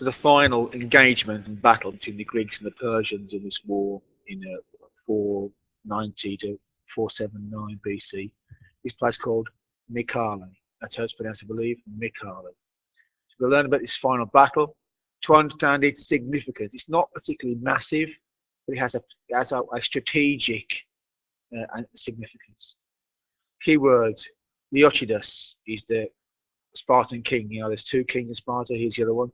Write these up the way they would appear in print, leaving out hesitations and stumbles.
So the final engagement and battle between the Greeks and the Persians in this war in 490 to 479 BC is a place called Mycale. That's how it's pronounced, I believe, Mycale. So we'll learn about this final battle to understand its significance. It's not particularly massive, but it has a strategic significance. Keywords: Leochidas is the Spartan king. There's two kings in Sparta. Here's the other one.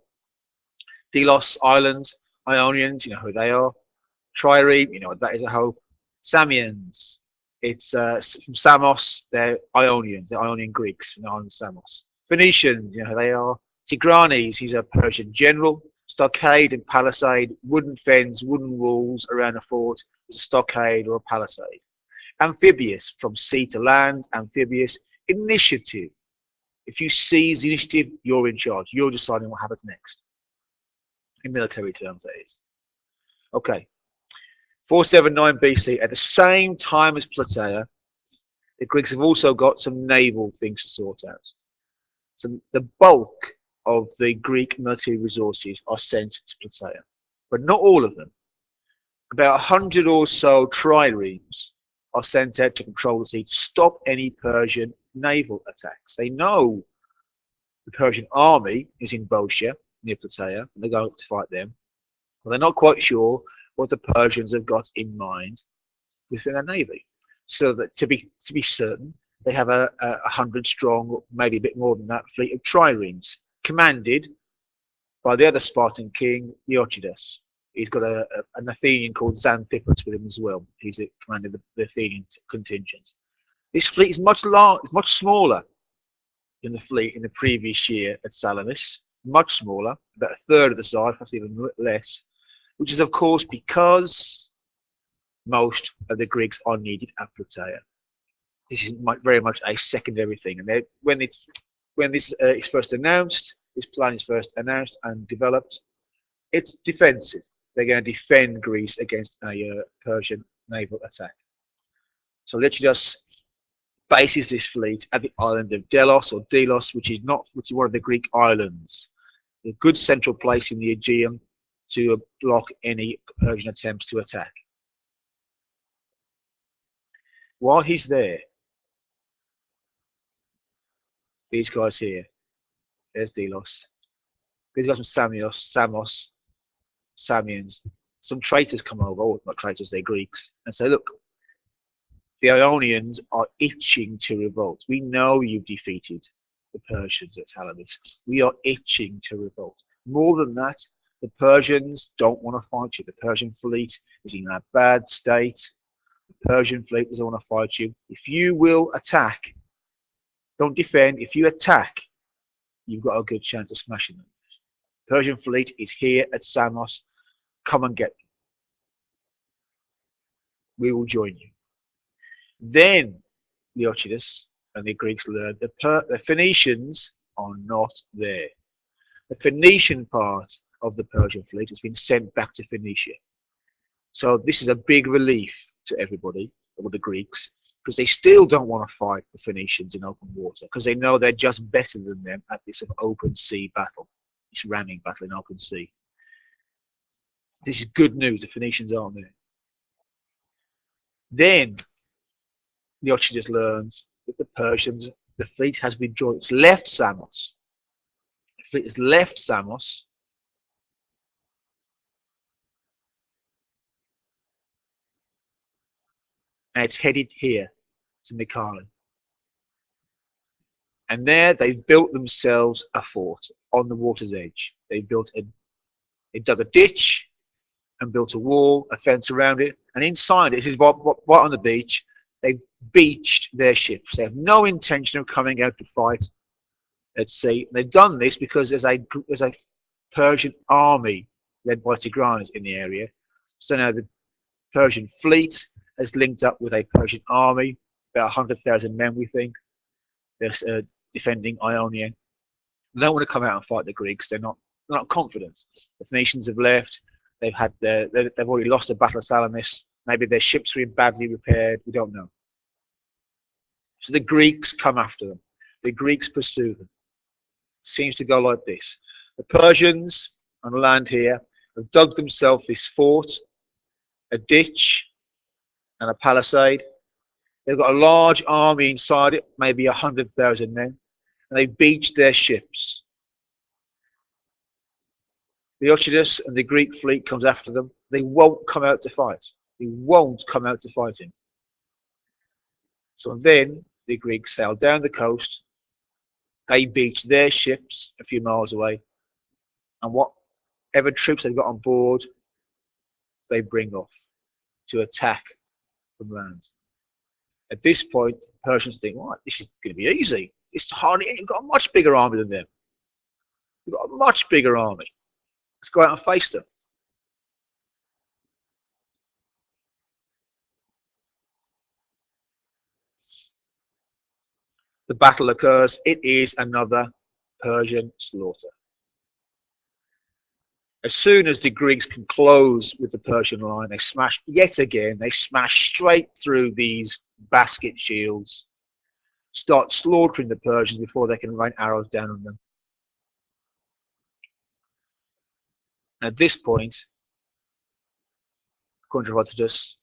Delos Islands, Ionians, you know who they are. Trireme, you know what that is, I hope. Samians, it's from Samos, they're Ionians, they're Ionian Greeks from the island of Samos. Phoenicians, you know who they are. Tigranes, he's a Persian general. Stockade and palisade, wooden fence, wooden walls around a fort, is a stockade or a palisade. Amphibious, from sea to land, amphibious. Initiative, if you seize the initiative, you're in charge. You're deciding what happens next. In military terms, that is. Okay. 479 BC, at the same time as Plataea, the Greeks have also got some naval things to sort out. So the bulk of the Greek military resources are sent to Plataea, but not all of them. About 100 or so triremes are sent out to control the sea to stop any Persian naval attacks. They know the Persian army is in Boeotia, near Plataea, and they're going to fight them. But they're not quite sure what the Persians have got in mind within their navy. So that to be certain, they have a 100-strong, maybe a bit more than that, fleet of triremes, commanded by the other Spartan king, Leochidas. He's got an Athenian called Xanthippus with him as well. He's the commander of the Athenian contingent. This fleet is much smaller than the fleet in the previous year at Salamis. Much smaller, about a third of the size, perhaps even less, which is of course because most of the Greeks are needed at Plataea. This is very much a secondary thing, and when this is first announced, this plan is first announced and developed, it's defensive. They're going to defend Greece against a Persian naval attack. So Leochidas bases this fleet at the island of Delos, which is one of the Greek islands, a good central place in the Aegean to block any Persian attempts to attack. While he's there, these guys here, there's Delos, these guys from Samos, Samians, some traitors come over, or not traitors, they're Greeks, and say, look, the Ionians are itching to revolt. We know you've defeated the Persians at Salamis. We are itching to revolt. More than that, the Persians don't want to fight you. The Persian fleet is in a bad state. The Persian fleet doesn't want to fight you. If you will attack, don't defend. If you attack, you've got a good chance of smashing them. The Persian fleet is here at Samos. Come and get them. We will join you. Then Leochidas and the Greeks learned the Phoenicians are not there. The Phoenician part of the Persian fleet has been sent back to Phoenicia. So this is a big relief to everybody, or the Greeks, because they still don't want to fight the Phoenicians in open water, because they know they're just better than them at this open sea battle, this ramming battle in open sea. This is good news. The Phoenicians aren't there. Then Leochidas learns that the fleet has withdrawn. It's left Samos. The fleet has left Samos. And it's headed here to Mycale. And there they've built themselves a fort on the water's edge. They dug a ditch and built a wall, a fence around it. And inside it, this is right on the beach, they've beached their ships. They have no intention of coming out to fight at sea. They've done this because there's a Persian army led by Tigranes in the area. So now the Persian fleet has linked up with a Persian army, about 100,000 men, we think. They're defending Ionia. They don't want to come out and fight the Greeks. They're not confident. The Phoenicians have left. They've already lost the Battle of Salamis. Maybe their ships are badly repaired. We don't know. So the Greeks come after them. The Greeks pursue them. Seems to go like this. The Persians on land here have dug themselves this fort, a ditch, and a palisade. They've got a large army inside it, maybe 100,000 men, and they beach their ships. The Leonidas and the Greek fleet comes after them. They won't come out to fight. They won't come out to fight him. So then the Greeks sail down the coast. They beach their ships a few miles away, and whatever troops they've got on board, they bring off to attack from land. At this point, the Persians think, right, this is going to be easy. It's hardly, you've got a much bigger army than them. You've got a much bigger army. Let's go out and face them. The battle occurs. It is another Persian slaughter. As soon as the Greeks can close with the Persian line, they smash yet again. They smash straight through these basket shields, start slaughtering the Persians before they can rain arrows down on them. At this point, according to Herodotus,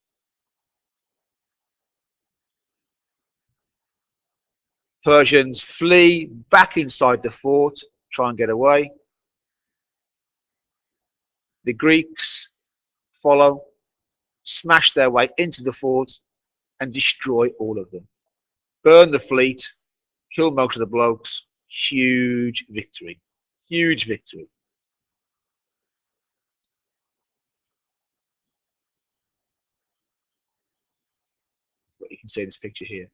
Persians flee back inside the fort, try and get away. The Greeks follow, smash their way into the fort, and destroy all of them. Burn the fleet, kill most of the blokes. Huge victory. Huge victory. What you can see in this picture here.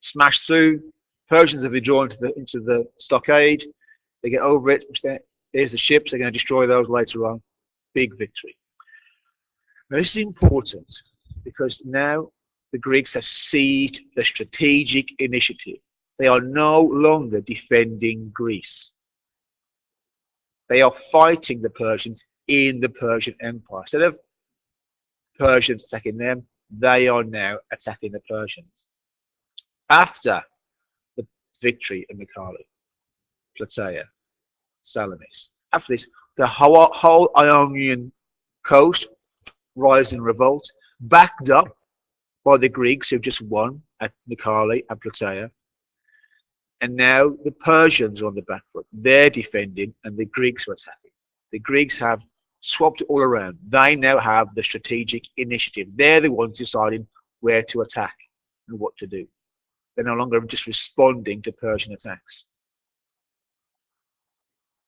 Smash through. Persians have withdrawn into the stockade. They get over it. There's the ships. They're going to destroy those later on. Big victory. Now this is important because now the Greeks have seized the strategic initiative. They are no longer defending Greece. They are fighting the Persians in the Persian Empire. Instead of Persians attacking them, they are now attacking the Persians. After the victory in Mycale, Plataea, Salamis, after this, the whole Ionian coast rises in revolt, backed up by the Greeks who've just won at Mycale and Plataea. And now the Persians are on the back foot. They're defending and the Greeks are attacking. The Greeks have swapped it all around. They now have the strategic initiative. They're the ones deciding where to attack and what to do. They're no longer just responding to Persian attacks.